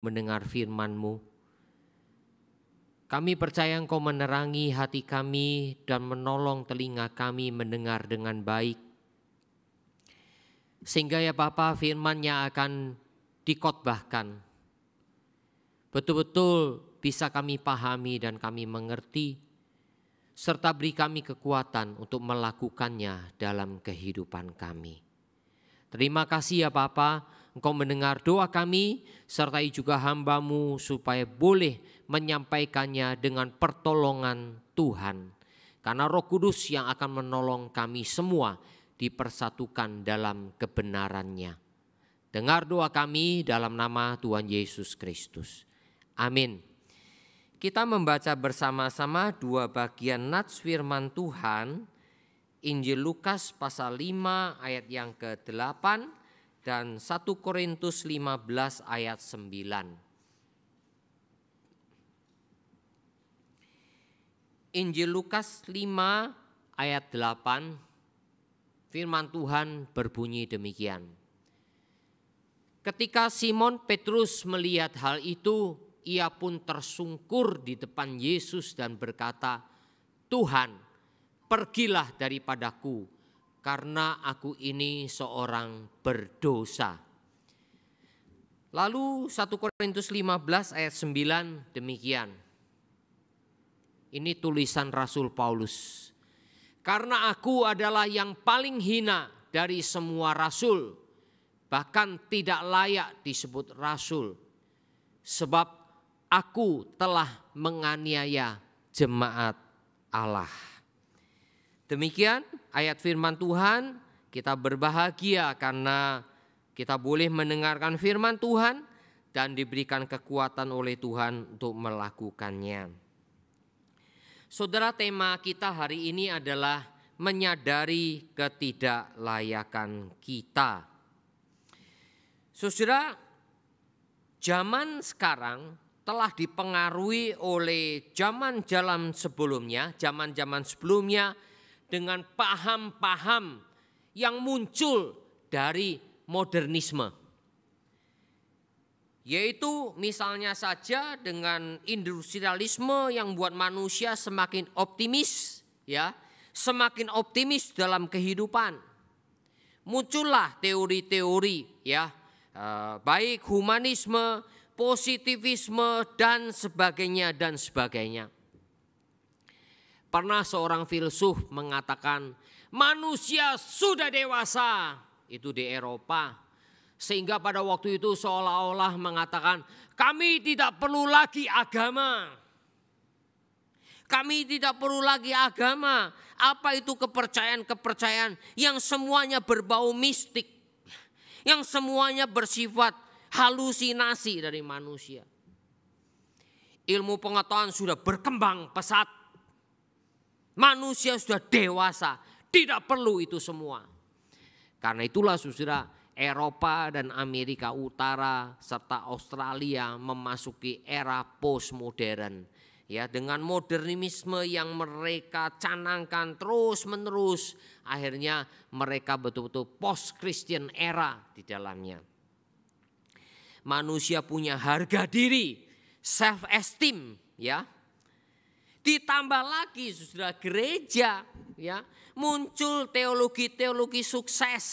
mendengar firman-Mu. Kami percaya Engkau menerangi hati kami dan menolong telinga kami mendengar dengan baik. Sehingga ya Bapa, firman-Nya akan dikotbahkan. Betul-betul bisa kami pahami dan kami mengerti, serta beri kami kekuatan untuk melakukannya dalam kehidupan kami. Terima kasih ya Bapa, Engkau mendengar doa kami, sertai juga hamba-Mu supaya boleh menyampaikannya dengan pertolongan Tuhan. Karena Roh Kudus yang akan menolong kami semua dipersatukan dalam kebenaran-Nya. Dengar doa kami dalam nama Tuhan Yesus Kristus. Amin. Kita membaca bersama-sama dua bagian nats firman Tuhan, Injil Lukas pasal 5 ayat yang ke-8 dan 1 Korintus 15 ayat 9. Injil Lukas 5 ayat 8, firman Tuhan berbunyi demikian. Ketika Simon Petrus melihat hal itu, ia pun tersungkur di depan Yesus dan berkata, "Tuhan, pergilah daripadaku, karena aku ini seorang berdosa." Lalu 1 Korintus 15 ayat 9 demikian. Ini tulisan Rasul Paulus. "Karena aku adalah yang paling hina dari semua rasul, bahkan tidak layak disebut rasul, sebab aku telah menganiaya jemaat Allah." Demikian ayat firman Tuhan. Kita berbahagia karena kita boleh mendengarkan firman Tuhan dan diberikan kekuatan oleh Tuhan untuk melakukannya. Saudara, tema kita hari ini adalah menyadari ketidaklayakan kita. Saudara, zaman sekarang telah dipengaruhi oleh zaman-zaman sebelumnya dengan paham-paham yang muncul dari modernisme. Yaitu misalnya saja dengan industrialisme yang buat manusia semakin optimis, ya, semakin optimis dalam kehidupan. Muncullah teori-teori, ya, baik humanisme, positivisme dan sebagainya dan sebagainya. Pernah seorang filsuf mengatakan manusia sudah dewasa, itu di Eropa. Sehingga pada waktu itu seolah-olah mengatakan kami tidak perlu lagi agama. Kami tidak perlu lagi agama. Apa itu kepercayaan-kepercayaan yang semuanya berbau mistik. Yang semuanya bersifat halusinasi dari manusia. Ilmu pengetahuan sudah berkembang pesat. Manusia sudah dewasa, tidak perlu itu semua. Karena itulah saudara, Eropa dan Amerika Utara serta Australia memasuki era postmodern. Ya, dengan modernisme yang mereka canangkan terus-menerus, akhirnya mereka betul-betul post-Christian era di dalamnya. Manusia punya harga diri, self-esteem, ya. Ditambah lagi saudara, gereja, ya, muncul teologi-teologi sukses.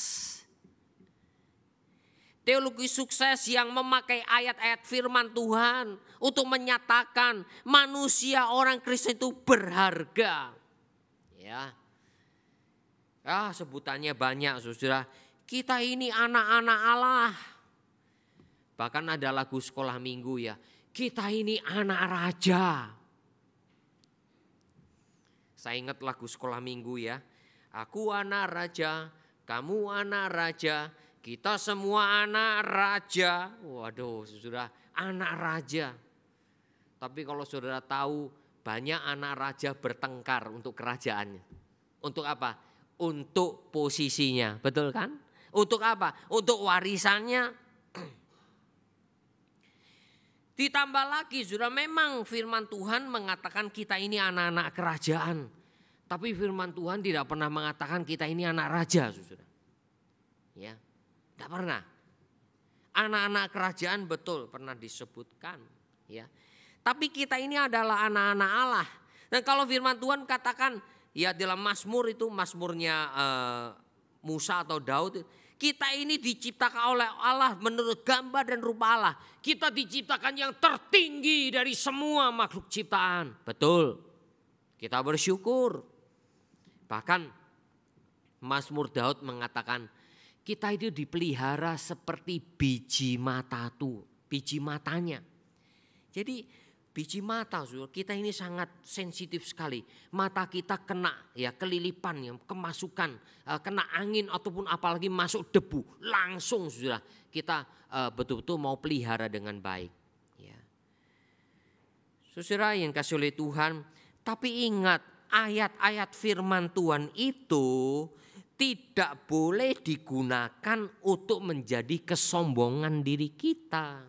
Teologi sukses yang memakai ayat-ayat firman Tuhan untuk menyatakan manusia orang Kristen itu berharga. Ya. Sebutannya banyak saudara. Kita ini anak-anak Allah. Bahkan ada lagu sekolah minggu, ya. Kita ini anak raja. Saya ingat lagu sekolah minggu, ya. Aku anak raja, kamu anak raja, kita semua anak raja. Waduh, saudara, anak raja. Tapi kalau saudara tahu, banyak anak raja bertengkar untuk kerajaannya. Untuk apa? Untuk posisinya, betul kan? Untuk apa? Untuk warisannya. Ditambah lagi, saudara, memang firman Tuhan mengatakan kita ini anak-anak kerajaan. Tapi firman Tuhan tidak pernah mengatakan kita ini anak raja, saudara. Ya, tidak pernah. Anak-anak kerajaan betul pernah disebutkan, ya. Tapi kita ini adalah anak-anak Allah. Dan kalau firman Tuhan katakan ya dalam Mazmur itu, Mazmurnya Musa atau Daud, kita ini diciptakan oleh Allah menurut gambar dan rupa Allah. Kita diciptakan yang tertinggi dari semua makhluk ciptaan. Betul. Kita bersyukur. Bahkan Mazmur Daud mengatakan kita itu dipelihara seperti biji matanya. Jadi biji mata, kita ini sangat sensitif sekali. Mata kita kena ya kelilipan, ya, kemasukan, kena angin ataupun apalagi masuk debu, langsung sudah kita betul-betul mau pelihara dengan baik. Ya. Saudara yang kasih oleh Tuhan, tapi ingat ayat-ayat firman Tuhan itu tidak boleh digunakan untuk menjadi kesombongan diri kita.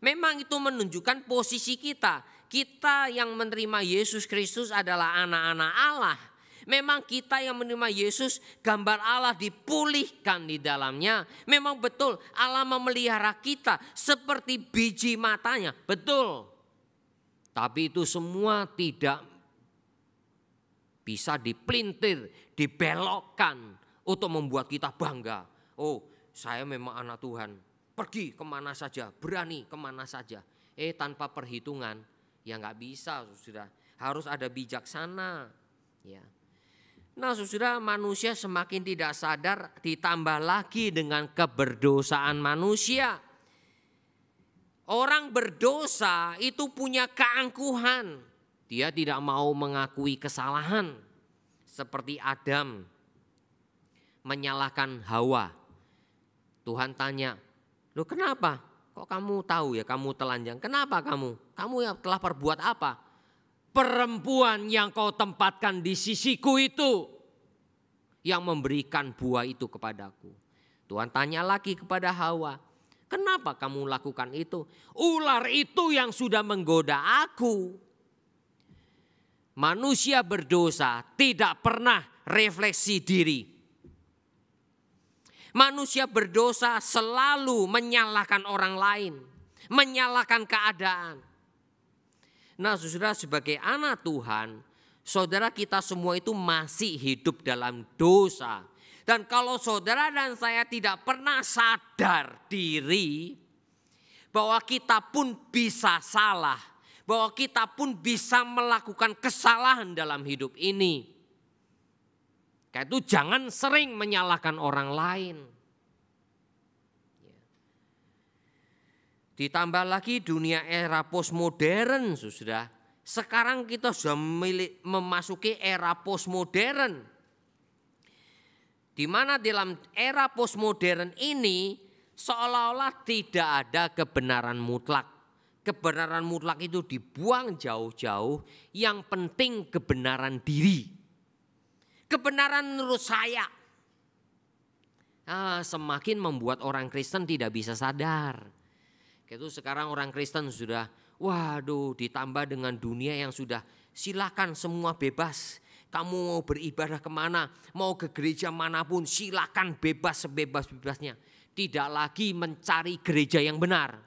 Memang itu menunjukkan posisi kita. Kita yang menerima Yesus Kristus adalah anak-anak Allah. Memang kita yang menerima Yesus, gambar Allah dipulihkan di dalamnya. Memang betul Allah memelihara kita seperti biji matanya. Betul. Tapi itu semua tidak bisa dipelintir, dibelokkan untuk membuat kita bangga. Oh, saya memang anak Tuhan. Pergi kemana saja, berani kemana saja. Tanpa perhitungan, ya nggak bisa, saudara. Harus ada bijaksana. Ya. Nah, saudara, manusia semakin tidak sadar, ditambah lagi dengan keberdosaan manusia. Orang berdosa itu punya keangkuhan. Dia tidak mau mengakui kesalahan. Seperti Adam menyalahkan Hawa. Tuhan tanya, "Loh kenapa? Kok kamu tahu ya kamu telanjang? Kenapa kamu? Kamu yang telah perbuat apa? Perempuan yang kau tempatkan di sisiku itu yang memberikan buah itu kepadaku." Tuhan tanya lagi kepada Hawa, "Kenapa kamu lakukan itu?" "Ular itu yang sudah menggoda aku." Manusia berdosa tidak pernah refleksi diri. Manusia berdosa selalu menyalahkan orang lain, menyalahkan keadaan. Nah, saudara, sebagai anak Tuhan, saudara kita semua itu masih hidup dalam dosa. Dan kalau saudara dan saya tidak pernah sadar diri bahwa kita pun bisa salah, bahwa kita pun bisa melakukan kesalahan dalam hidup ini, karena itu jangan sering menyalahkan orang lain. Ditambah lagi dunia era postmodern, saudara. Sekarang kita sudah memasuki era postmodern. Di mana dalam era postmodern ini seolah-olah tidak ada kebenaran mutlak. Kebenaran mutlak itu dibuang jauh-jauh, yang penting kebenaran diri. Kebenaran menurut saya. Semakin membuat orang Kristen tidak bisa sadar. Itu sekarang orang Kristen sudah, waduh, ditambah dengan dunia yang sudah silakan semua bebas. Kamu mau beribadah kemana, mau ke gereja manapun, silakan bebas sebebas-bebasnya. Tidak lagi mencari gereja yang benar.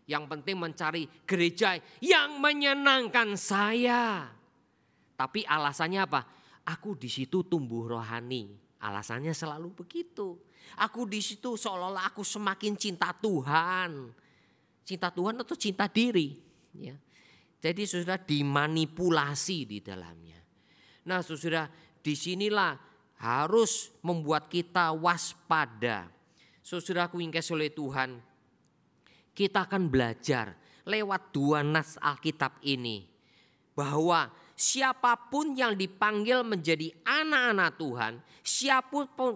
Yang penting mencari gereja yang menyenangkan saya. Tapi alasannya apa? Aku di situ tumbuh rohani. Alasannya selalu begitu. Aku di situ seolah-olah aku semakin cinta Tuhan. Cinta Tuhan atau cinta diri. Ya. Jadi saudara dimanipulasi di dalamnya. Nah saudara, disinilah harus membuat kita waspada. Saudaraku yang kasih oleh Tuhan, kita akan belajar lewat dua nas Alkitab ini bahwa siapapun yang dipanggil menjadi anak-anak Tuhan,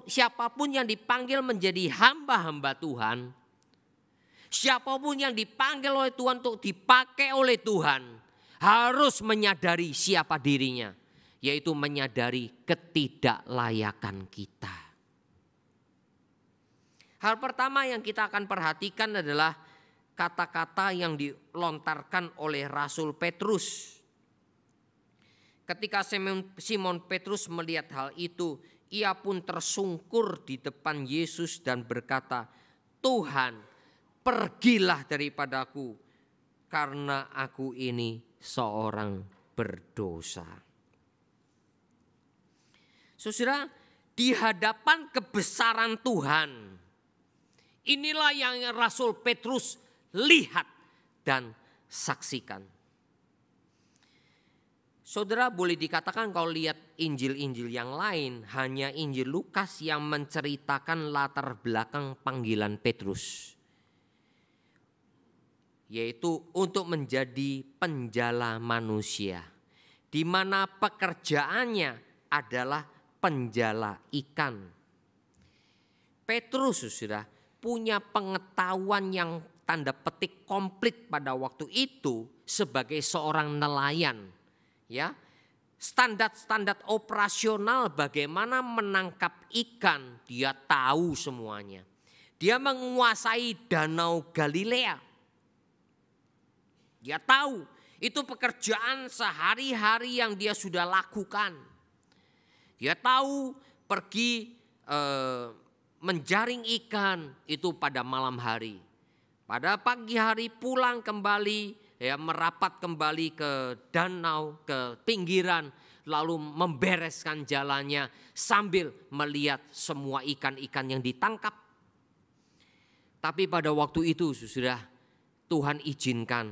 siapapun yang dipanggil menjadi hamba-hamba Tuhan, siapapun yang dipanggil oleh Tuhan untuk dipakai oleh Tuhan, harus menyadari siapa dirinya, yaitu menyadari ketidaklayakan kita. Hal pertama yang kita akan perhatikan adalah kata-kata yang dilontarkan oleh Rasul Petrus. Ketika Simon Petrus melihat hal itu, ia pun tersungkur di depan Yesus dan berkata, "Tuhan, pergilah daripadaku, karena aku ini seorang berdosa." Saudara, di hadapan kebesaran Tuhan, inilah yang Rasul Petrus lihat dan saksikan. Saudara, boleh dikatakan kalau lihat Injil-Injil yang lain, hanya Injil Lukas yang menceritakan latar belakang panggilan Petrus, yaitu untuk menjadi penjala manusia, di mana pekerjaannya adalah penjala ikan. Petrus, saudara, punya pengetahuan yang tanda petik komplit pada waktu itu sebagai seorang nelayan. Ya, standar-standar operasional bagaimana menangkap ikan dia tahu semuanya. Dia menguasai Danau Galilea. Dia tahu itu pekerjaan sehari-hari yang dia sudah lakukan. Dia tahu pergi menjaring ikan itu pada malam hari. Pada pagi hari pulang kembali, ya, merapat kembali ke danau, ke pinggiran, lalu membereskan jalannya sambil melihat semua ikan-ikan yang ditangkap. Tapi pada waktu itu sudah Tuhan izinkan.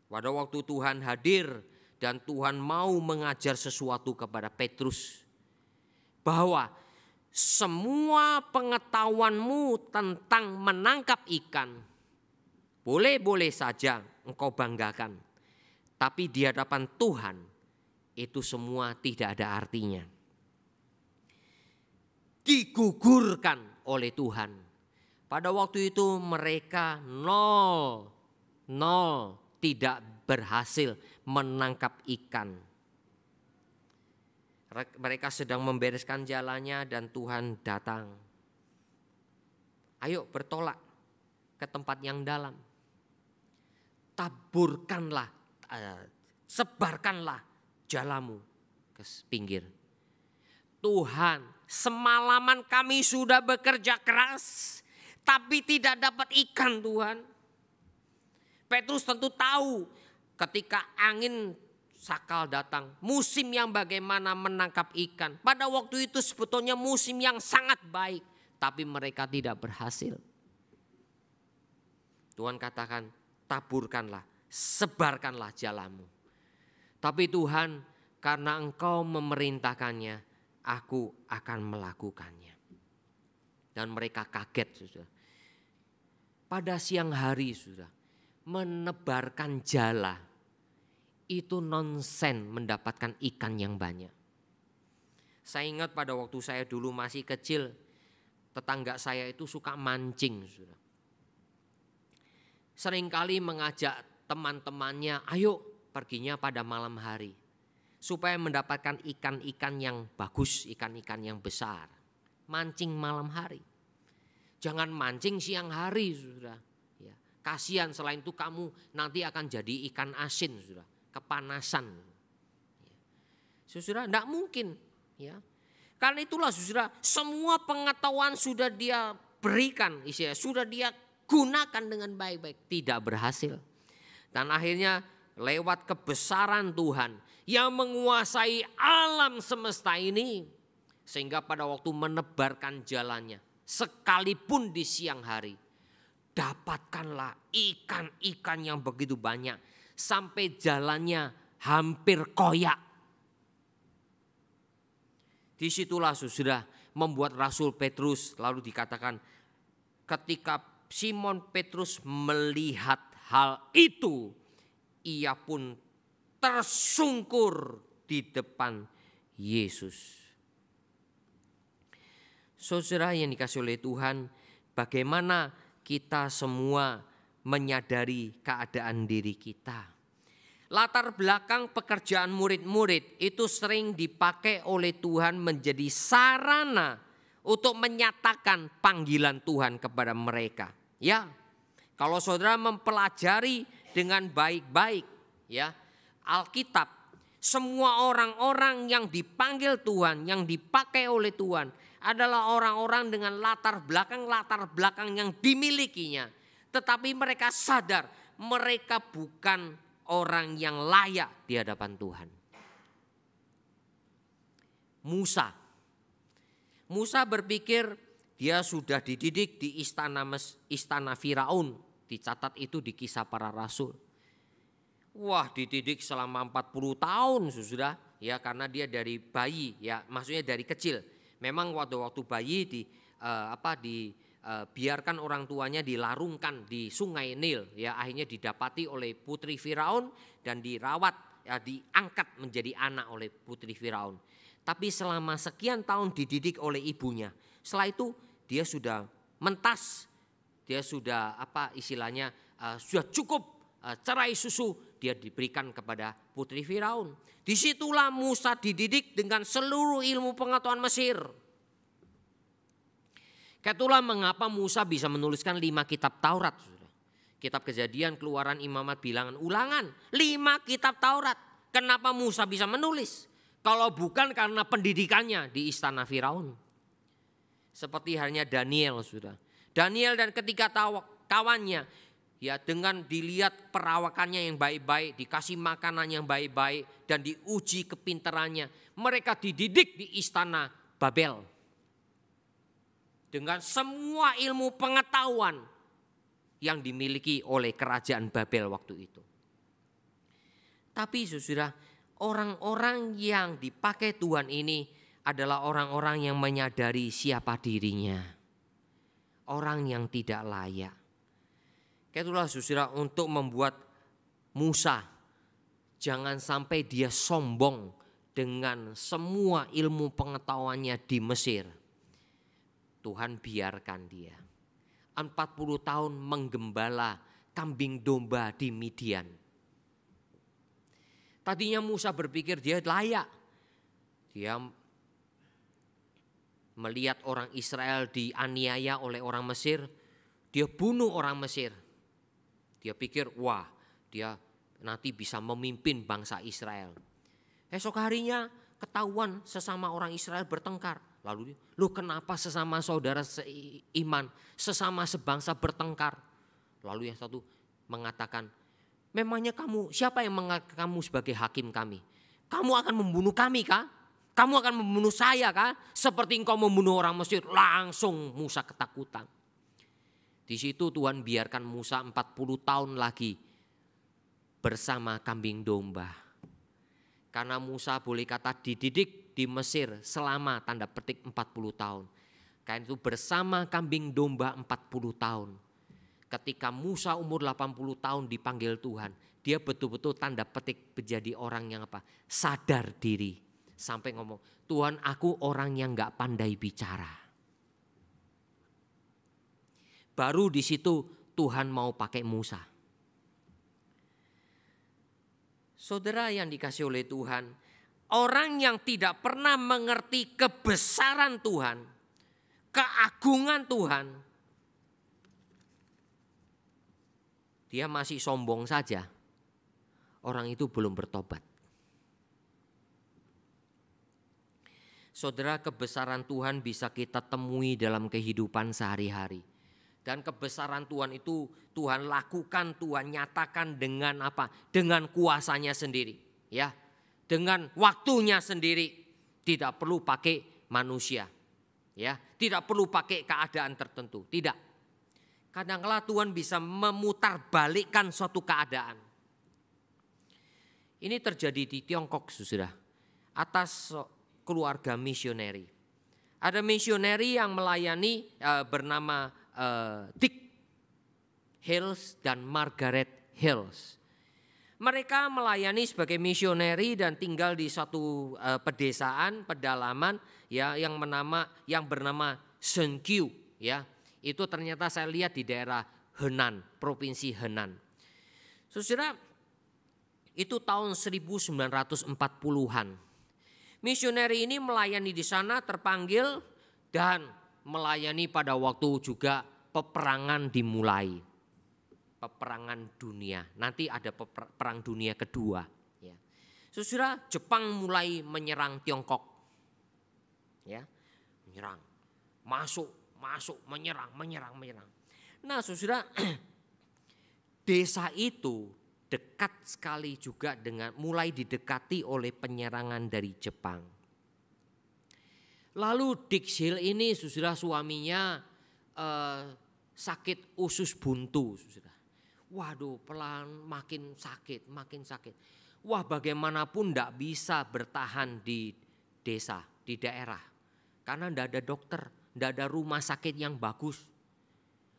Pada waktu Tuhan hadir dan Tuhan mau mengajar sesuatu kepada Petrus, bahwa semua pengetahuanmu tentang menangkap ikan boleh-boleh saja engkau banggakan, tapi di hadapan Tuhan itu semua tidak ada artinya. Digugurkan oleh Tuhan. Pada waktu itu mereka nol tidak berhasil menangkap ikan. Mereka sedang membereskan jalannya dan Tuhan datang. Ayo bertolak ke tempat yang dalam. Taburkanlah, sebarkanlah jalamu ke pinggir. Tuhan, semalaman kami sudah bekerja keras, tapi tidak dapat ikan, Tuhan. Petrus tentu tahu ketika angin sakal datang, musim yang bagaimana menangkap ikan. Pada waktu itu sebetulnya musim yang sangat baik, tapi mereka tidak berhasil. Tuhan katakan, taburkanlah, sebarkanlah jalamu. Tapi Tuhan, karena engkau memerintahkannya, aku akan melakukannya. Dan mereka kaget, sudah. Pada siang hari, sudah, menebarkan jala, itu nonsen mendapatkan ikan yang banyak. Saya ingat pada waktu saya dulu masih kecil, tetangga saya itu suka mancing, sudah. Seringkali mengajak teman-temannya, ayo perginya pada malam hari. Supaya mendapatkan ikan-ikan yang bagus, ikan-ikan yang besar. Mancing malam hari. Jangan mancing siang hari, saudara. Ya, kasihan, selain itu kamu nanti akan jadi ikan asin, saudara. Kepanasan. Ya. Saudara, tidak mungkin. Ya. Karena itulah, saudara, semua pengetahuan sudah dia berikan, sudah dia gunakan dengan baik-baik, tidak berhasil. Dan akhirnya lewat kebesaran Tuhan yang menguasai alam semesta ini, sehingga pada waktu menebarkan jalannya, sekalipun di siang hari, dapatkanlah ikan-ikan yang begitu banyak, sampai jalannya hampir koyak. Disitulah sudah membuat Rasul Petrus, lalu dikatakan ketika Simon Petrus melihat hal itu, ia pun tersungkur di depan Yesus. Saudara yang dikasihi oleh Tuhan, bagaimana kita semua menyadari keadaan diri kita. Latar belakang pekerjaan murid-murid itu sering dipakai oleh Tuhan menjadi sarana untuk menyatakan panggilan Tuhan kepada mereka. Ya, kalau saudara mempelajari dengan baik-baik, ya, Alkitab, Semua orang-orang yang dipanggil Tuhan, yang dipakai oleh Tuhan adalah orang-orang dengan latar belakang yang dimilikinya. Tetapi mereka sadar mereka bukan orang yang layak di hadapan Tuhan. Musa berpikir dia sudah dididik di istana Firaun. Dicatat itu di Kisah Para Rasul. Wah, dididik selama 40 tahun sudah ya, karena dia dari bayi ya, maksudnya dari kecil. Memang waktu bayi biarkan orang tuanya dilarungkan di Sungai Nil ya, akhirnya didapati oleh putri Firaun dan dirawat ya, diangkat menjadi anak oleh putri Firaun. Tapi selama sekian tahun dididik oleh ibunya. Setelah itu dia sudah mentas, dia sudah sudah cukup cerai susu, dia diberikan kepada putri Firaun. Disitulah Musa dididik dengan seluruh ilmu pengetahuan Mesir. Itulah mengapa Musa bisa menuliskan 5 kitab Taurat. Kitab Kejadian, Keluaran, Imamat, Bilangan, Ulangan. 5 kitab Taurat. Kenapa Musa bisa menulis? Kalau bukan karena pendidikannya di istana Firaun. Seperti halnya Daniel, sudah. Daniel dan ketiga kawannya, ya, dengan dilihat perawakannya yang baik-baik, dikasih makanan yang baik-baik, dan diuji kepintarannya, mereka dididik di istana Babel. Dengan semua ilmu pengetahuan yang dimiliki oleh kerajaan Babel waktu itu. Tapi saudara, orang-orang yang dipakai Tuhan ini adalah orang-orang yang menyadari siapa dirinya. Orang yang tidak layak. Itulah saudara, untuk membuat Musa jangan sampai dia sombong dengan semua ilmu pengetahuannya di Mesir. Tuhan biarkan dia 40 tahun menggembala kambing domba di Midian. Tadinya Musa berpikir dia layak. Dia melihat orang Israel dianiaya oleh orang Mesir, dia bunuh orang Mesir. Dia pikir, wah, dia nanti bisa memimpin bangsa Israel. Esok harinya ketahuan sesama orang Israel bertengkar. Lalu dia, loh, kenapa sesama saudara seiman, sesama sebangsa bertengkar? Lalu yang satu mengatakan, memangnya siapa yang mengangkat kamu sebagai hakim kami? Kamu akan membunuh kami kah? Kamu akan membunuh saya kah? Seperti engkau membunuh orang Mesir. Langsung Musa ketakutan. Di situ Tuhan biarkan Musa 40 tahun lagi bersama kambing domba. Karena Musa boleh kata dididik di Mesir selama tanda petik 40 tahun. Karena itu bersama kambing domba 40 tahun. Ketika Musa umur 80 tahun dipanggil Tuhan, dia betul-betul tanda petik menjadi orang yang sadar diri. Sampai ngomong, Tuhan, aku orang yang gak pandai bicara. Baru di situ Tuhan mau pakai Musa. Saudara yang dikasih oleh Tuhan, orang yang tidak pernah mengerti kebesaran Tuhan, keagungan Tuhan, dia masih sombong saja, orang itu belum bertobat. Saudara, kebesaran Tuhan bisa kita temui dalam kehidupan sehari-hari. Dan kebesaran Tuhan itu Tuhan lakukan, Tuhan nyatakan dengan apa? Dengan kuasanya sendiri, ya. Dengan waktunya sendiri, tidak perlu pakai manusia, ya. Tidak perlu pakai keadaan tertentu, tidak. Kadang-kala Tuhan bisa memutarbalikkan suatu keadaan. Ini terjadi di Tiongkok, saudara, atas keluarga misioneri. Ada misioneri yang melayani bernama Dick Hills dan Margaret Hills. Mereka melayani sebagai misioneri dan tinggal di suatu pedesaan, pedalaman ya yang bernama Senkyu, ya. Itu ternyata saya lihat di daerah Henan, provinsi Henan. Saudara, itu tahun 1940-an. Misioneri ini melayani di sana, terpanggil dan melayani pada waktu juga peperangan dimulai. Peperangan dunia. Nanti ada perang dunia kedua. Ya. Saudara, Jepang mulai menyerang Tiongkok. Ya, menyerang. Masuk, menyerang. Nah, saudara, desa itu dekat sekali juga dengan mulai didekati oleh penyerangan dari Jepang. Lalu Dixil ini, saudara, suaminya sakit usus buntu, saudara. Waduh, pelan makin sakit. Wah, bagaimanapun tidak bisa bertahan di desa, di daerah. Karena tidak ada dokter, tidak ada rumah sakit yang bagus.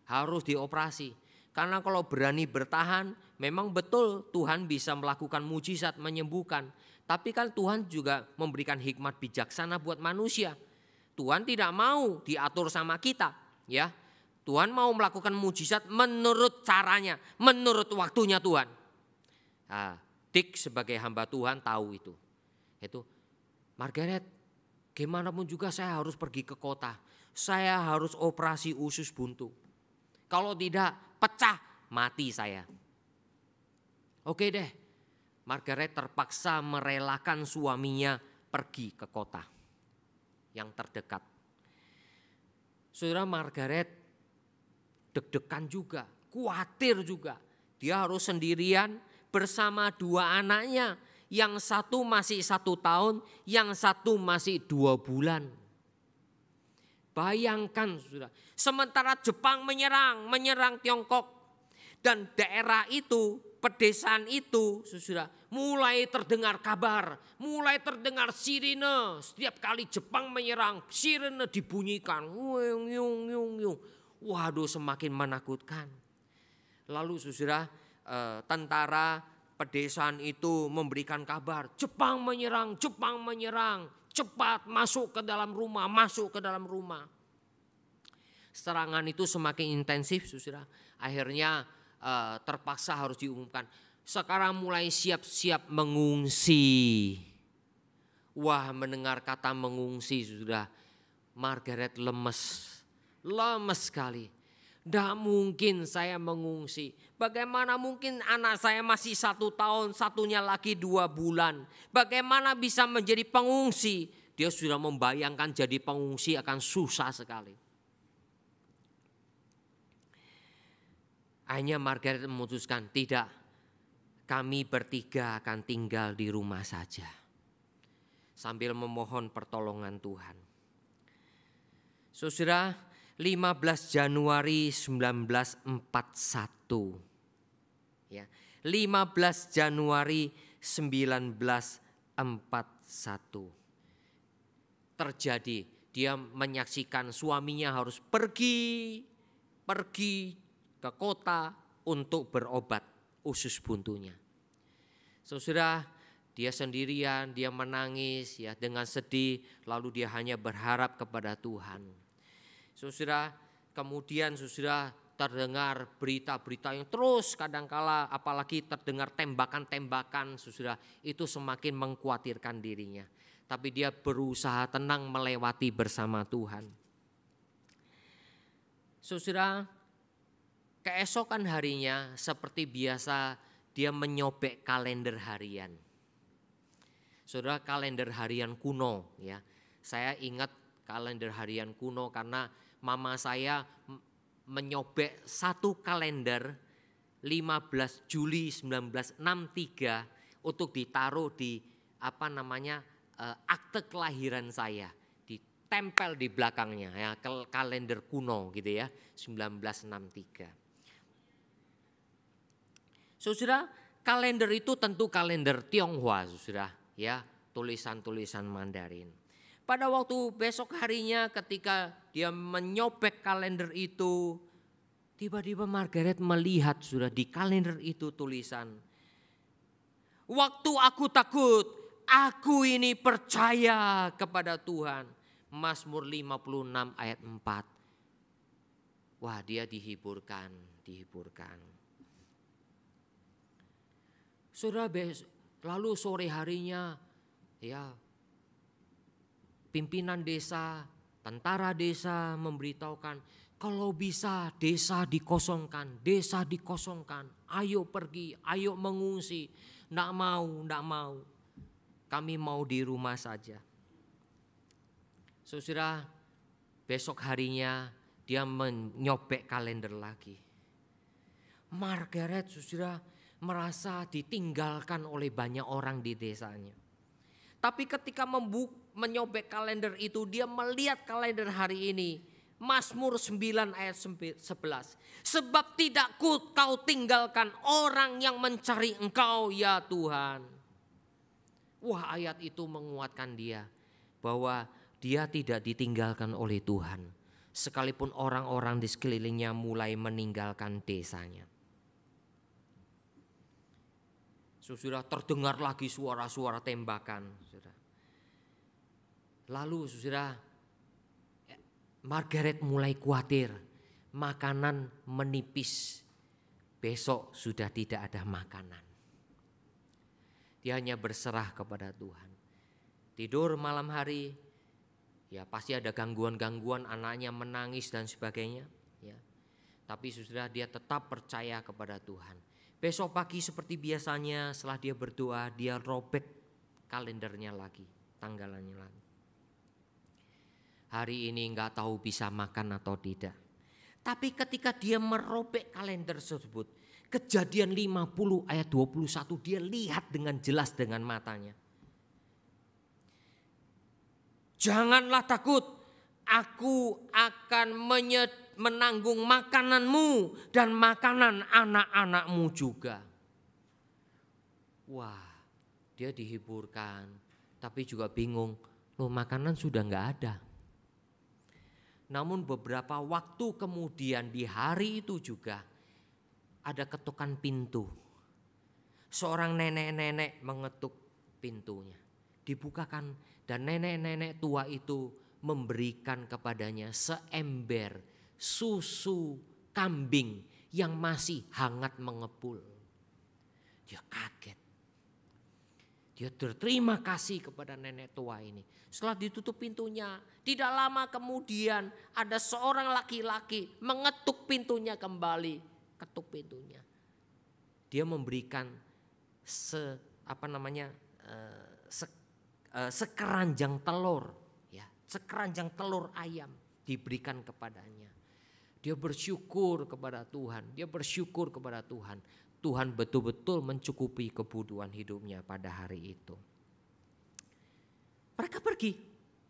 Harus dioperasi. Karena kalau berani bertahan, memang betul Tuhan bisa melakukan mujizat menyembuhkan. Tapi kan Tuhan juga memberikan hikmat bijaksana buat manusia. Tuhan tidak mau diatur sama kita, ya. Tuhan mau melakukan mujizat menurut caranya, menurut waktunya Tuhan. Nah, Dick sebagai hamba Tuhan tahu itu. Itu, Margaret, gimana pun juga saya harus pergi ke kota. Saya harus operasi usus buntu. Kalau tidak pecah, mati saya. Oke deh, Margaret terpaksa merelakan suaminya pergi ke kota yang terdekat. Saudara, Margaret deg-degan juga, khawatir juga. Dia harus sendirian bersama dua anaknya. Yang satu masih 1 tahun, yang satu masih 2 bulan. Bayangkan, saudara, sementara Jepang menyerang Tiongkok. Dan daerah itu, pedesaan itu, saudara, mulai terdengar kabar, mulai terdengar sirine. Setiap kali Jepang menyerang, sirine dibunyikan. Waduh, semakin menakutkan. Lalu saudara, tentara pedesaan itu memberikan kabar, Jepang menyerang. Cepat masuk ke dalam rumah. Serangan itu semakin intensif, saudara. Akhirnya terpaksa harus diumumkan. Sekarang mulai siap-siap mengungsi. Wah, mendengar kata mengungsi, saudara, Margaret lemes sekali. Tidak mungkin saya mengungsi. Bagaimana mungkin anak saya masih 1 tahun, satunya lagi 2 bulan. Bagaimana bisa menjadi pengungsi? Dia sudah membayangkan jadi pengungsi akan susah sekali. Akhirnya Margaret memutuskan, tidak, kami bertiga akan tinggal di rumah saja. Sambil memohon pertolongan Tuhan. Saudara, 15 Januari 1941. Ya, 15 Januari 1941. Terjadi, dia menyaksikan suaminya harus pergi ke kota untuk berobat usus buntunya. Saudara, dia sendirian, dia menangis ya dengan sedih, lalu dia hanya berharap kepada Tuhan. Saudara, kemudian saudara terdengar berita-berita yang terus kadangkala, apalagi terdengar tembakan-tembakan, saudara, itu semakin mengkhawatirkan dirinya. Tapi dia berusaha tenang melewati bersama Tuhan. Saudara, keesokan harinya seperti biasa dia menyobek kalender harian. Saudara, kalender harian kuno ya. Saya ingat kalender harian kuno karena mama saya menyobek satu kalender 15 Juli 1963 untuk ditaruh di akte kelahiran saya, ditempel di belakangnya ya, kalender kuno gitu ya, 1963. Saudara, kalender itu tentu kalender Tionghoa, saudara ya, tulisan-tulisan Mandarin. Pada waktu besok harinya ketika dia menyobek kalender itu, tiba-tiba Margaret melihat sudah di kalender itu tulisan, waktu aku takut, aku ini percaya kepada Tuhan. Mazmur 56 ayat 4. Wah, dia dihiburkan. Saudara, lalu sore harinya ya, pimpinan desa, tentara desa memberitahukan, kalau bisa desa dikosongkan, ayo pergi, ayo mengungsi. Nggak mau. kami mau di rumah saja. Saudara, besok harinya dia menyobek kalender lagi. Margaret, saudara, merasa ditinggalkan oleh banyak orang di desanya. Tapi ketika menyobek kalender itu, dia melihat kalender hari ini. Mazmur 9 ayat 11. Sebab tidak kau tinggalkan orang yang mencari Engkau ya Tuhan. Wah, ayat itu menguatkan dia bahwa dia tidak ditinggalkan oleh Tuhan. Sekalipun orang-orang di sekelilingnya mulai meninggalkan desanya. Saudara, terdengar lagi suara-suara tembakan. Lalu saudara, Margaret mulai khawatir, makanan menipis, besok sudah tidak ada makanan. Dia hanya berserah kepada Tuhan. Tidur malam hari, ya pasti ada gangguan-gangguan, anaknya menangis dan sebagainya. Ya. Tapi saudara, dia tetap percaya kepada Tuhan. Besok pagi seperti biasanya setelah dia berdoa, dia robek kalendernya lagi, tanggalannya lagi. Hari ini enggak tahu bisa makan atau tidak. Tapi ketika dia merobek kalender tersebut, Kejadian 50 ayat 21 dia lihat dengan jelas dengan matanya. Janganlah takut, aku akan menanggung makananmu dan makanan anak-anakmu juga. Wah, dia dihiburkan, tapi juga bingung, loh makanan sudah enggak ada. Namun beberapa waktu kemudian di hari itu juga ada ketukan pintu. Seorang nenek-nenek mengetuk pintunya. Dibukakan dan nenek-nenek tua itu memberikan kepadanya seember susu kambing yang masih hangat mengepul. Dia kaget. Dia berterima kasih kepada nenek tua ini. Setelah ditutup pintunya, tidak lama kemudian ada seorang laki-laki mengetuk pintunya kembali, ketuk pintunya. Dia memberikan sekeranjang telur, ya, sekeranjang telur ayam diberikan kepadanya. Dia bersyukur kepada Tuhan, dia bersyukur kepada Tuhan. Tuhan betul-betul mencukupi kebutuhan hidupnya pada hari itu. Mereka pergi,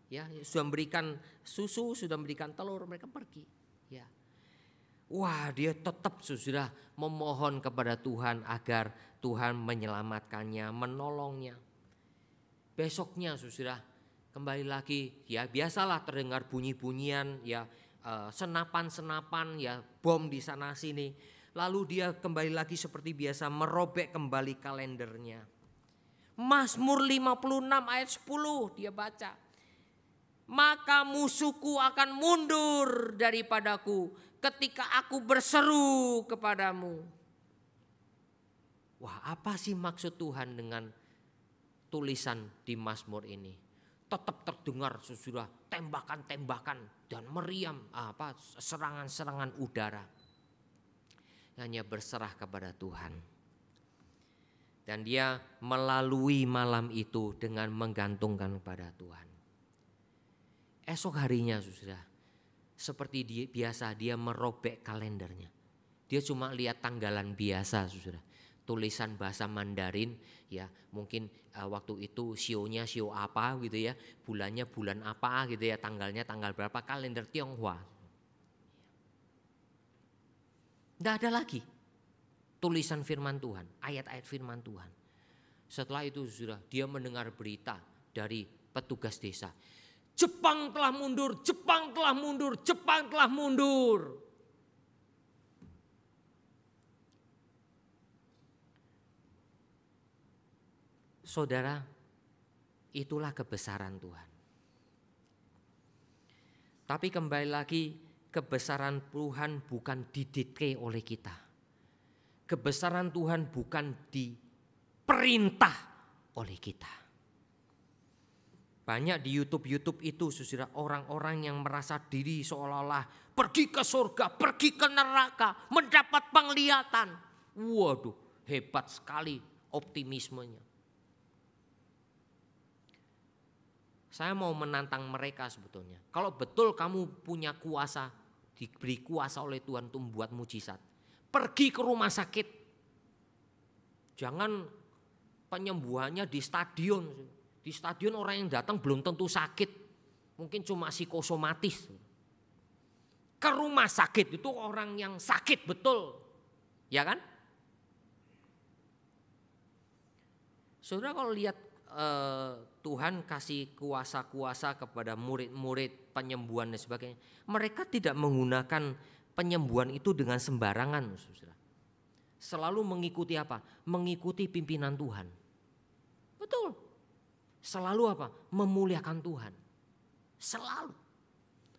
ya, sudah memberikan susu, sudah memberikan telur, mereka pergi, ya. Wah, dia tetap sudah memohon kepada Tuhan agar Tuhan menyelamatkannya, menolongnya. Besoknya sudah kembali lagi, ya biasalah terdengar bunyi-bunyian, ya senapan-senapan, ya bom di sana sini. Lalu dia kembali lagi seperti biasa merobek kembali kalendernya. Mazmur 56 ayat 10 dia baca. Maka musuhku akan mundur daripadaku ketika aku berseru kepadamu. Wah, apa sih maksud Tuhan dengan tulisan di Mazmur ini? Tetap terdengar sudah tembakan-tembakan dan meriam serangan-serangan udara. Hanya berserah kepada Tuhan. Dan dia melalui malam itu dengan menggantungkan kepada Tuhan. Esok harinya sudah seperti biasa dia merobek kalendernya. Dia cuma lihat tanggalan biasa sudah. Tulisan bahasa Mandarin, ya mungkin waktu itu sionya sio apa gitu ya. Bulannya bulan apa gitu ya, tanggalnya tanggal berapa, kalender Tionghoa. Tidak ada lagi tulisan firman Tuhan, ayat-ayat firman Tuhan. Setelah itu sudah dia mendengar berita dari petugas desa. Jepang telah mundur, Jepang telah mundur, Jepang telah mundur. Saudara, itulah kebesaran Tuhan. Tapi kembali lagi, kebesaran Tuhan bukan didikte oleh kita. Kebesaran Tuhan bukan diperintah oleh kita. Banyak di YouTube itu saudara, orang-orang yang merasa diri seolah-olah pergi ke surga, pergi ke neraka, mendapat penglihatan. Waduh, hebat sekali optimismenya. Saya mau menantang mereka sebetulnya. Kalau betul kamu punya kuasa, diberi kuasa oleh Tuhan untuk membuat mujizat, pergi ke rumah sakit. Jangan penyembuhannya di stadion. Di stadion orang yang datang belum tentu sakit. Mungkin cuma psikosomatis. Ke rumah sakit itu orang yang sakit betul. Ya kan? Saudara kalau lihat Tuhan kasih kuasa-kuasa kepada murid-murid penyembuhan dan sebagainya. Mereka tidak menggunakan penyembuhan itu dengan sembarangan. Saudara. Selalu mengikuti apa? Mengikuti pimpinan Tuhan. Betul. Selalu apa? Memuliakan Tuhan. Selalu.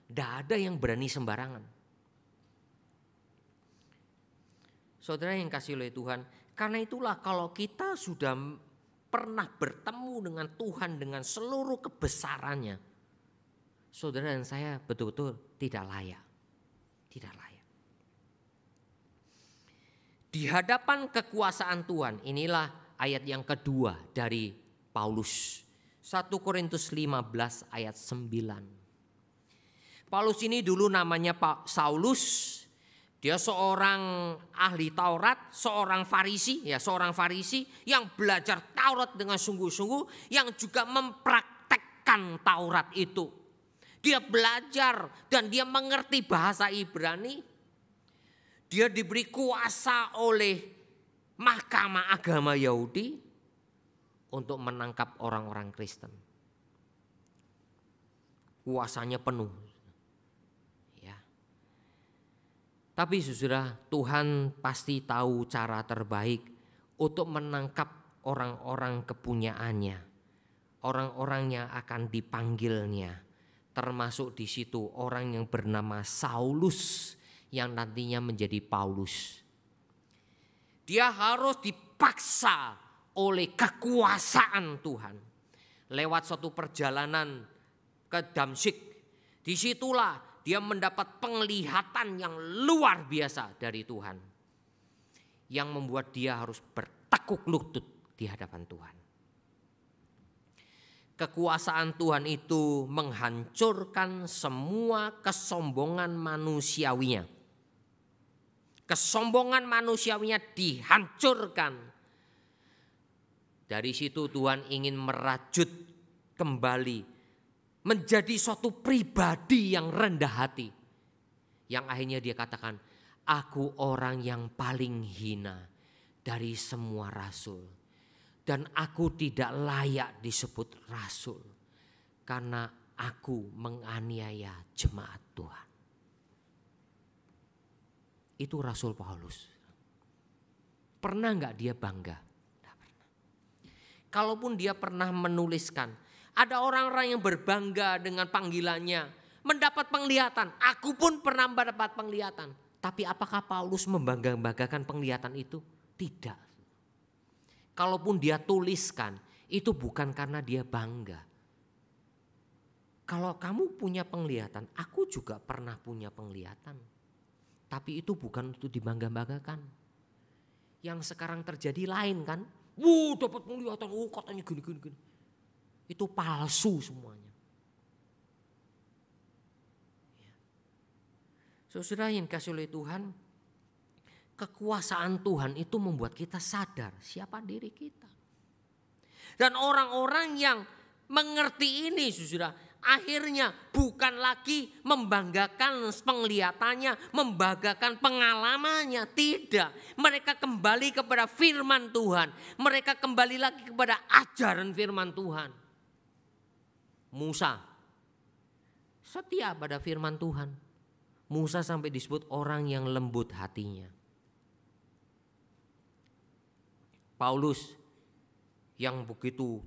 Tidak ada yang berani sembarangan. Saudara yang kasih oleh Tuhan. Karena itulah kalau kita sudah pernah bertemu dengan Tuhan dengan seluruh kebesarannya, saudara dan saya betul-betul tidak layak. Tidak layak. Di hadapan kekuasaan Tuhan, inilah ayat yang kedua dari Paulus. 1 Korintus 15 ayat 9. Paulus ini dulu namanya Pak Saulus. Dia seorang ahli Taurat, seorang Farisi yang belajar Taurat dengan sungguh-sungguh, yang juga mempraktekkan Taurat itu. Dia belajar dan dia mengerti bahasa Ibrani. Dia diberi kuasa oleh mahkamah agama Yahudi untuk menangkap orang-orang Kristen. Kuasanya penuh. Tapi saudara, Tuhan pasti tahu cara terbaik untuk menangkap orang-orang kepunyaannya. Orang-orang yang akan dipanggilnya. Termasuk di situ orang yang bernama Saulus yang nantinya menjadi Paulus. Dia harus dipaksa oleh kekuasaan Tuhan. Lewat suatu perjalanan ke Damsyik. Disitulah dia mendapat penglihatan yang luar biasa dari Tuhan. Yang membuat dia harus bertekuk lutut di hadapan Tuhan. Kekuasaan Tuhan itu menghancurkan semua kesombongan manusiawinya. Kesombongan manusiawinya dihancurkan. Dari situ Tuhan ingin merajut kembali menjadi suatu pribadi yang rendah hati. Yang akhirnya dia katakan, aku orang yang paling hina dari semua rasul. Dan aku tidak layak disebut rasul. Karena aku menganiaya jemaat Tuhan. Itu Rasul Paulus. Pernah enggak dia bangga? Tidak pernah. Kalaupun dia pernah menuliskan, ada orang-orang yang berbangga dengan panggilannya, mendapat penglihatan. Aku pun pernah mendapat penglihatan. Tapi apakah Paulus membanggakan penglihatan itu? Tidak. Kalaupun dia tuliskan, itu bukan karena dia bangga. Kalau kamu punya penglihatan, aku juga pernah punya penglihatan. Tapi itu bukan untuk dibangga-banggakan. Yang sekarang terjadi lain kan? Dapat penglihatan, katanya gini. Itu palsu semuanya. Saudara yang dikasih oleh Tuhan, kekuasaan Tuhan itu membuat kita sadar siapa diri kita. Dan orang-orang yang mengerti ini, saudara, akhirnya bukan lagi membanggakan penglihatannya, membanggakan pengalamannya, tidak. Mereka kembali kepada firman Tuhan, mereka kembali lagi kepada ajaran firman Tuhan. Musa setia pada firman Tuhan. Musa sampai disebut orang yang lembut hatinya. Paulus yang begitu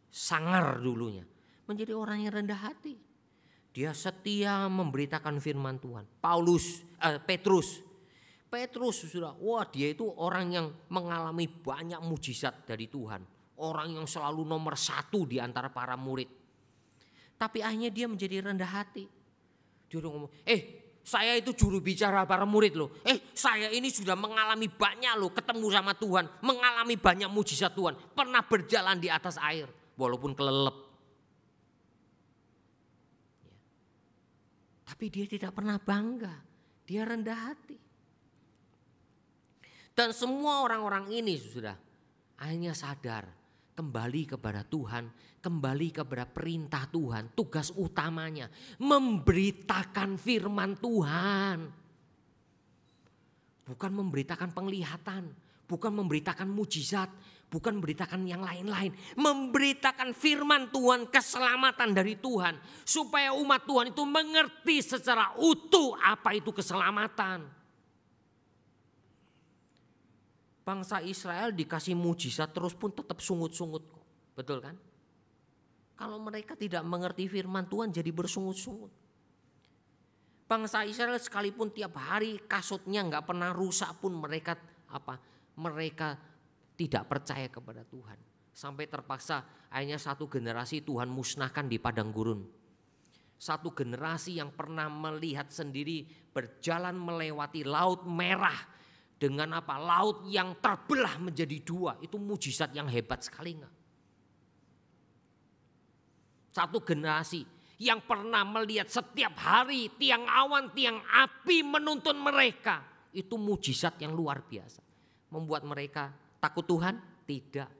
sangar dulunya menjadi orang yang rendah hati. Dia setia memberitakan firman Tuhan. Petrus sudah, dia itu orang yang mengalami banyak mujizat dari Tuhan. Orang yang selalu nomor 1 di antara para murid. Tapi akhirnya dia menjadi rendah hati. Dia udah ngomong, saya itu juru bicara para murid loh. Saya ini sudah mengalami banyak loh ketemu sama Tuhan. Mengalami banyak mujizat Tuhan. Pernah berjalan di atas air walaupun kelelep. Tapi dia tidak pernah bangga, dia rendah hati. Dan semua orang-orang ini sudah akhirnya sadar, kembali kepada Tuhan, kembali kepada perintah Tuhan. Tugas utamanya memberitakan firman Tuhan. Bukan memberitakan penglihatan, bukan memberitakan mujizat, bukan memberitakan yang lain-lain. Memberitakan firman Tuhan, keselamatan dari Tuhan. Supaya umat Tuhan itu mengerti secara utuh apa itu keselamatan. Bangsa Israel dikasih mujizat terus pun tetap sungut-sungut kok. Betul kan? Kalau mereka tidak mengerti firman Tuhan jadi bersungut-sungut. Bangsa Israel sekalipun tiap hari kasutnya nggak pernah rusak pun mereka tidak percaya kepada Tuhan. Sampai terpaksa akhirnya satu generasi Tuhan musnahkan di padang gurun. Satu generasi yang pernah melihat sendiri berjalan melewati laut merah. Dengan laut yang terbelah menjadi dua. Itu mujizat yang hebat sekali enggak? Satu generasi yang pernah melihat setiap hari tiang awan, tiang api menuntun mereka. Itu mujizat yang luar biasa. Membuat mereka takut Tuhan? Tidak.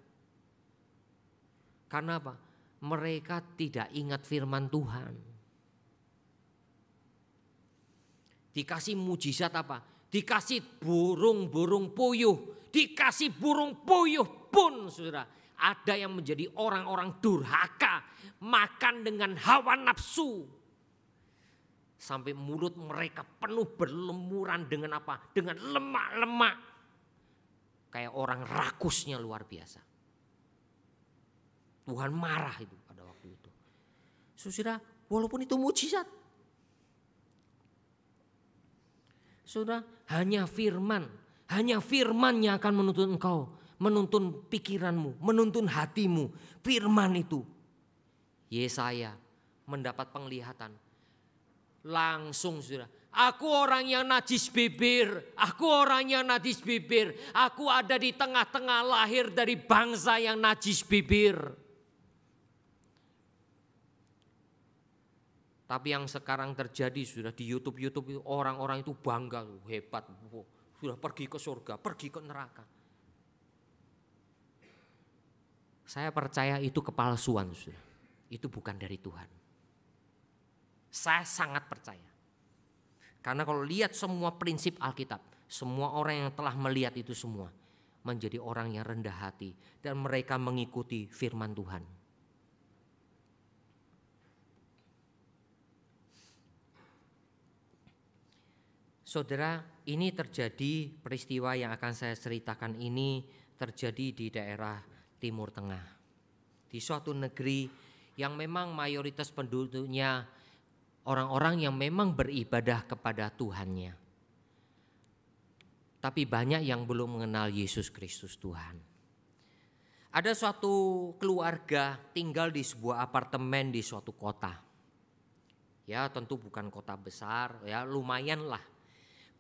Karena apa? Mereka tidak ingat firman Tuhan. Dikasih mujizat apa? Dikasih burung-burung puyuh. Dikasih burung puyuh pun saudara. Ada yang menjadi orang-orang durhaka. Makan dengan hawa nafsu. Sampai mulut mereka penuh berlemuran dengan apa? Dengan lemak-lemak. Kayak orang rakusnya luar biasa. Tuhan marah itu pada waktu itu. Saudara, walaupun itu mujizat. Saudara, hanya firman yang akan menuntun engkau. Menuntun pikiranmu, menuntun hatimu. Firman itu. Yesaya mendapat penglihatan. Langsung saudara. Aku orang yang najis bibir. Aku orang yang najis bibir. Aku ada di tengah-tengah lahir dari bangsa yang najis bibir. Tapi yang sekarang terjadi sudah di YouTube itu orang-orang itu bangga. Hebat. Sudah pergi ke surga, pergi ke neraka. Saya percaya itu kepalsuan sudah. Itu bukan dari Tuhan. Saya sangat percaya. Karena kalau lihat semua prinsip Alkitab, semua orang yang telah melihat itu semua menjadi orang yang rendah hati dan mereka mengikuti firman Tuhan. Saudara, ini terjadi peristiwa yang akan saya ceritakan ini terjadi di daerah Timur Tengah. Di suatu negeri yang memang mayoritas penduduknya orang-orang yang memang beribadah kepada Tuhannya. Tapi banyak yang belum mengenal Yesus Kristus Tuhan. Ada suatu keluarga tinggal di sebuah apartemen di suatu kota. Ya, tentu bukan kota besar, ya lumayan lah.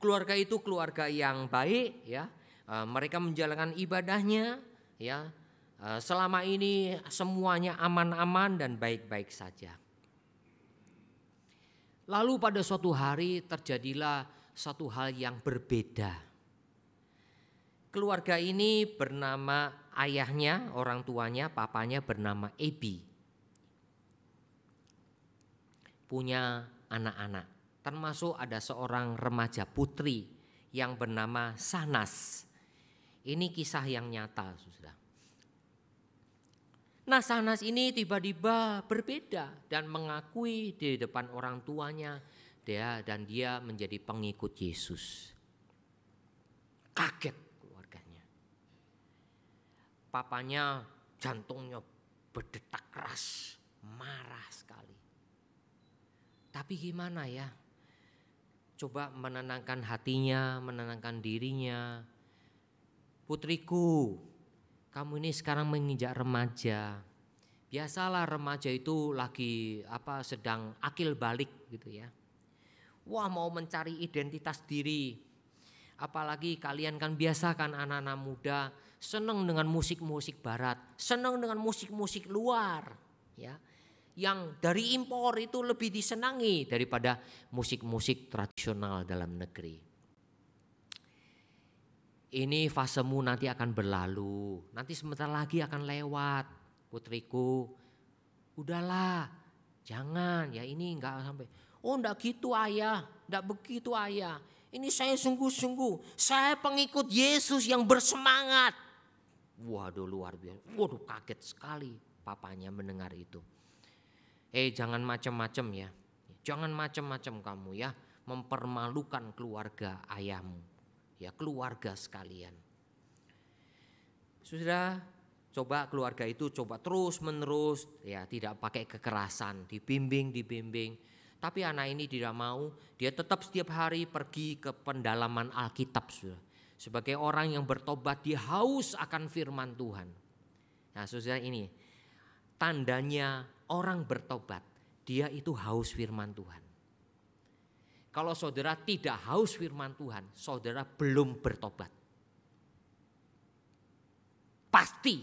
Keluarga itu keluarga yang baik, ya. Mereka menjalankan ibadahnya, ya. Selama ini semuanya aman-aman dan baik-baik saja. Lalu pada suatu hari terjadilah satu hal yang berbeda. Keluarga ini bernama ayahnya, orang tuanya, papanya bernama Ebi. Punya anak-anak, termasuk ada seorang remaja putri yang bernama Sanas. Ini kisah yang nyata, saudara. Nah, Sanas ini tiba-tiba berbeda dan mengakui di depan orang tuanya dia menjadi pengikut Yesus. Kaget keluarganya. Papanya jantungnya berdetak keras, marah sekali. Tapi gimana ya? Coba menenangkan hatinya, menenangkan dirinya. Putriku, kamu ini sekarang menginjak remaja. Biasalah remaja itu lagi sedang akil balik gitu ya. Wah, mau mencari identitas diri. Apalagi kalian kan biasa kan anak-anak muda senang dengan musik-musik barat, senang dengan musik-musik luar, ya. yang dari impor itu lebih disenangi daripada musik-musik tradisional dalam negeri. Ini fasemu nanti akan berlalu, nanti sebentar lagi akan lewat, putriku. Udahlah, jangan ya, ini enggak sampai. Oh enggak gitu ayah, enggak begitu ayah. Ini saya sungguh-sungguh, saya pengikut Yesus yang bersemangat. Waduh luar biasa, waduh kaget sekali papanya mendengar itu. Jangan macam-macam ya, jangan macam-macam kamu ya, mempermalukan keluarga ayahmu. Ya keluarga sekalian. Sudah coba keluarga itu coba terus menerus ya, tidak pakai kekerasan, dibimbing. Tapi anak ini tidak mau, dia tetap setiap hari pergi ke pendalaman Alkitab. Sudah. Sebagai orang yang bertobat, dia haus akan firman Tuhan. Nah saudara, ini tandanya orang bertobat, dia itu haus firman Tuhan. Kalau saudara tidak haus firman Tuhan, saudara belum bertobat. Pasti.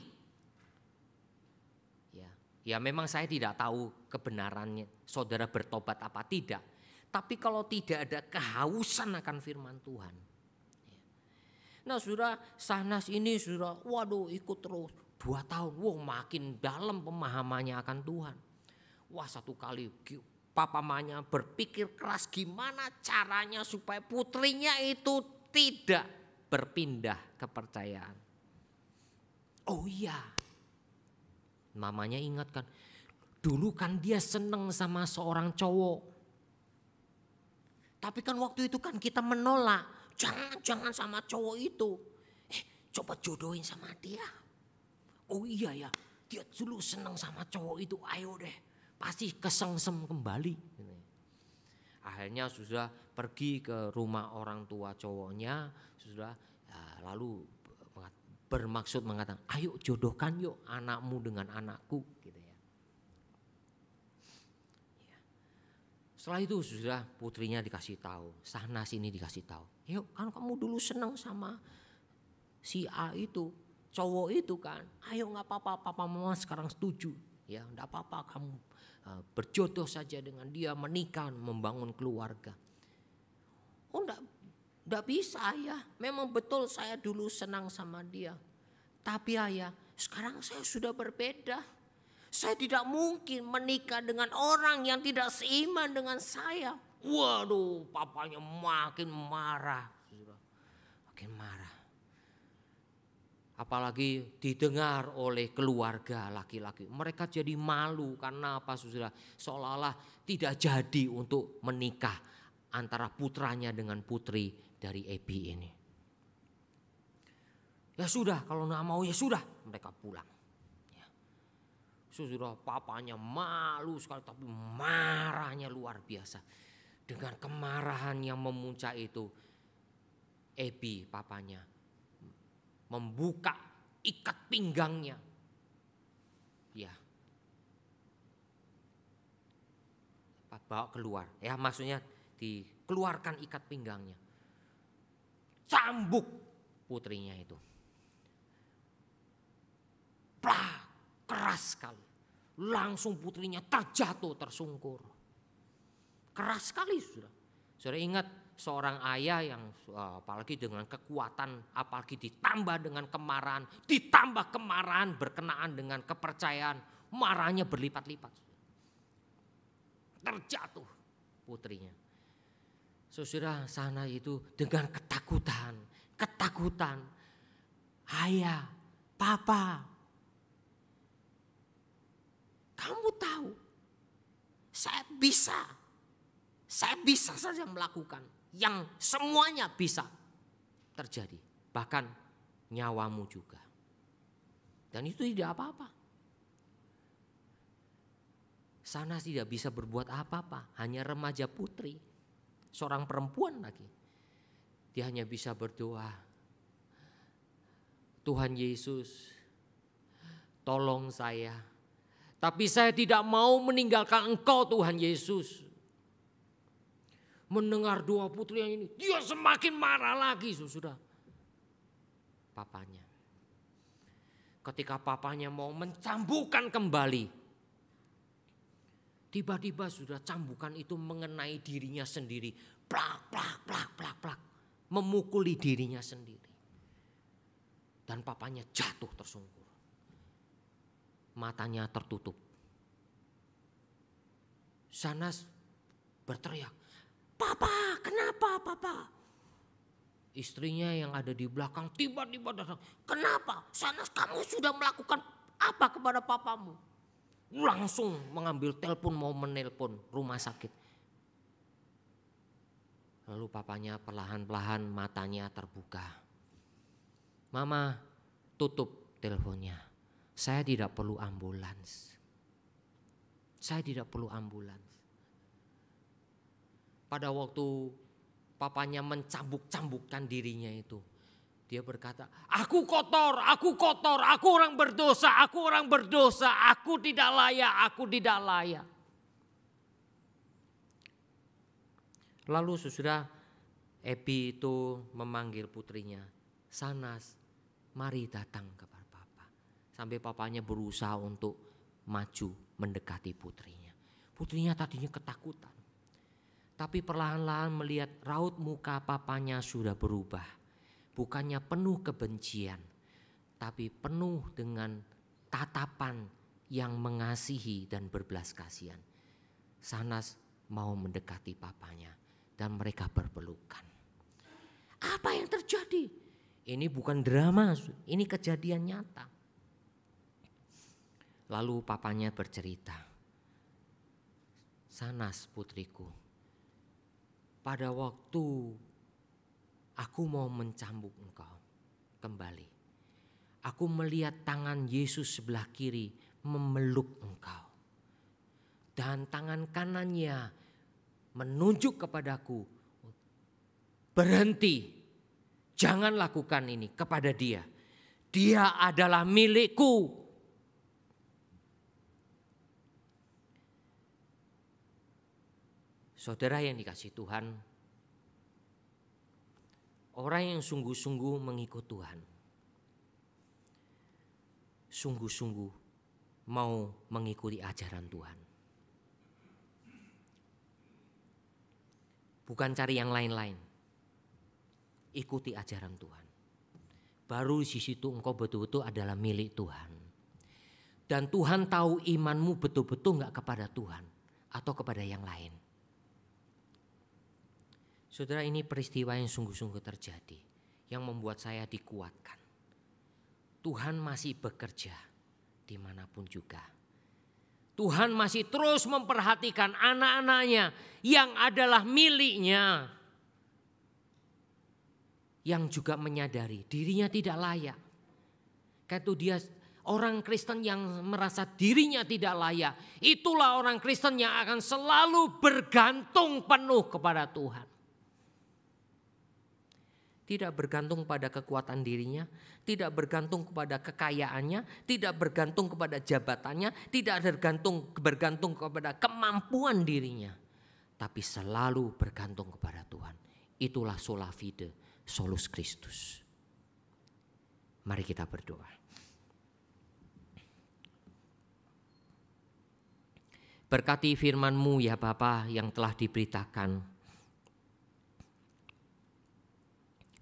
Ya memang saya tidak tahu kebenarannya saudara bertobat apa tidak. Tapi kalau tidak ada kehausan akan firman Tuhan. Nah saudara, Sahnas ini saudara, waduh ikut terus 2 tahun. Wah makin dalam pemahamannya akan Tuhan. Wah satu kali papamanya berpikir keras gimana caranya supaya putrinya itu tidak berpindah kepercayaan. Oh iya, mamanya ingatkan, dulu kan dia seneng sama seorang cowok. Tapi kan waktu itu kan kita menolak, jangan sama cowok itu. Coba jodohin sama dia. Oh iya ya, dia dulu seneng sama cowok itu, ayo deh. Pasti kesengsem kembali. Akhirnya sudah pergi ke rumah orang tua cowoknya, sudah lalu bermaksud mengatakan, ayo jodohkan yuk anakmu dengan anakku, gitu ya. Setelah itu sudah putrinya dikasih tahu, Sahnas ini dikasih tahu, yuk kan kamu dulu senang sama si A itu, cowok itu kan, ayo nggak apa-apa, papa mama sekarang setuju, ya nggak apa-apa kamu berjodoh saja dengan dia, menikah, membangun keluarga. Oh enggak bisa ayah, memang betul saya dulu senang sama dia. Tapi ayah, sekarang saya sudah berbeda. Saya tidak mungkin menikah dengan orang yang tidak seiman dengan saya. Waduh, papanya makin marah. Makin marah. Apalagi didengar oleh keluarga laki-laki. Mereka jadi malu karena apa saudara? Seolah-olah tidak jadi untuk menikah antara putranya dengan putri dari Ebi ini. Ya sudah, kalau nggak mau ya sudah, mereka pulang. Ya. Saudara, papanya malu sekali tapi marahnya luar biasa. Dengan kemarahan yang memuncak itu, Ebi papanya membuka ikat pinggangnya. Ya. Bawa keluar. Ya maksudnya dikeluarkan ikat pinggangnya. Cambuk putrinya itu. Plak, keras sekali. Langsung putrinya terjatuh, tersungkur. Keras sekali sudah. Sudah ingat seorang ayah yang apalagi dengan kekuatan, apalagi ditambah dengan kemarahan berkenaan dengan kepercayaan, marahnya berlipat-lipat. Terjatuh putrinya. Saudara, sana itu dengan ketakutan. Ayah, papa, kamu tahu saya bisa saja melakukan yang semuanya bisa terjadi, bahkan nyawamu juga. Dan itu tidak apa-apa. Sana tidak bisa berbuat apa-apa, hanya remaja putri, seorang perempuan lagi. Dia hanya bisa berdoa, Tuhan Yesus, tolong saya. Tapi saya tidak mau meninggalkan Engkau Tuhan Yesus. Mendengar doa putri yang ini, dia semakin marah lagi sudah. Papanya. Ketika papanya mau mencambukkan kembali Tiba-tiba sudah cambukan itu mengenai dirinya sendiri. Plak, plak, plak, plak, plak. Memukuli dirinya sendiri. Dan papanya jatuh tersungkur. Matanya tertutup. Sanas berteriak, "Papa, kenapa Papa?" Istrinya yang ada di belakang tiba-tiba datang, "Kenapa? Sanas, kamu sudah melakukan apa kepada papamu?" Langsung mengambil telepon, mau menelpon rumah sakit. Lalu papanya perlahan-lahan matanya terbuka. "Mama, tutup teleponnya. Saya tidak perlu ambulans. Saya tidak perlu ambulans." Pada waktu papanya mencambuk-cambukkan dirinya itu, dia berkata, aku kotor, aku orang berdosa, aku tidak layak. Lalu sesudah Epi itu memanggil putrinya, "Sanas, mari datang kepada papa." Sampai papanya berusaha untuk maju mendekati putrinya. Putrinya tadinya ketakutan. Tapi perlahan-lahan melihat raut muka papanya sudah berubah. Bukannya penuh kebencian, tapi penuh dengan tatapan yang mengasihi dan berbelas kasihan. Sanas mau mendekati papanya dan mereka berpelukan. Apa yang terjadi? Ini bukan drama, ini kejadian nyata. Lalu papanya bercerita, "Sanas putriku, pada waktu aku mau mencambuk engkau kembali, aku melihat tangan Yesus sebelah kiri memeluk engkau. Dan tangan kanannya menunjuk kepadaku, berhenti, jangan lakukan ini kepada dia. Dia adalah milikku." Saudara yang dikasihi Tuhan, orang yang sungguh-sungguh mengikut Tuhan, sungguh-sungguh mau mengikuti ajaran Tuhan. Bukan cari yang lain-lain. Ikuti ajaran Tuhan. Baru di situ engkau betul-betul adalah milik Tuhan. Dan Tuhan tahu imanmu betul-betul enggak kepada Tuhan atau kepada yang lain. Saudara, ini peristiwa yang sungguh-sungguh terjadi, yang membuat saya dikuatkan. Tuhan masih bekerja dimanapun juga. Tuhan masih terus memperhatikan anak-anaknya yang adalah miliknya. Yang juga menyadari dirinya tidak layak. Kayak itu dia orang Kristen yang merasa dirinya tidak layak. Itulah orang Kristen yang akan selalu bergantung penuh kepada Tuhan. Tidak bergantung pada kekuatan dirinya, tidak bergantung kepada kekayaannya, tidak bergantung kepada jabatannya, tidak bergantung kepada kemampuan dirinya. Tapi selalu bergantung kepada Tuhan. Itulah sola fide, solus Christus. Mari kita berdoa. Berkati firman-Mu ya Bapa yang telah diberitakan.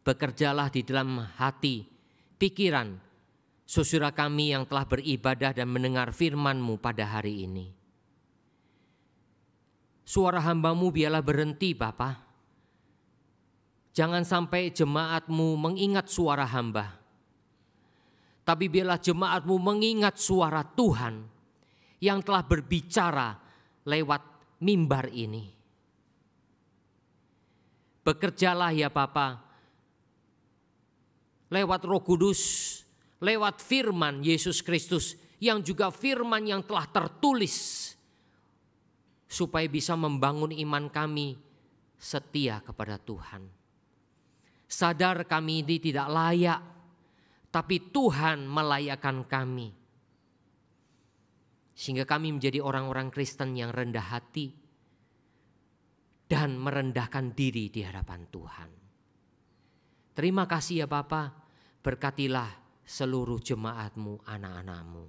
Bekerjalah di dalam hati, pikiran, saudara kami yang telah beribadah dan mendengar firman-Mu pada hari ini. Suara hamba-Mu biarlah berhenti Bapa. Jangan sampai jemaat-Mu mengingat suara hamba. Tapi biarlah jemaat-Mu mengingat suara Tuhan yang telah berbicara lewat mimbar ini. Bekerjalah ya Bapa. Lewat Roh Kudus, lewat firman Yesus Kristus yang juga firman yang telah tertulis supaya bisa membangun iman kami setia kepada Tuhan. Sadar kami ini tidak layak, tapi Tuhan melayakkan kami. Sehingga kami menjadi orang-orang Kristen yang rendah hati dan merendahkan diri di hadapan Tuhan. Terima kasih ya Bapa, berkatilah seluruh jemaat-Mu, anak-anak-Mu.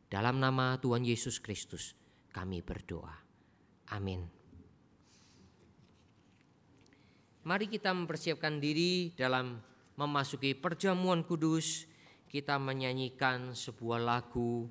Dalam nama Tuhan Yesus Kristus kami berdoa. Amin. Mari kita mempersiapkan diri dalam memasuki perjamuan kudus. Kita menyanyikan sebuah lagu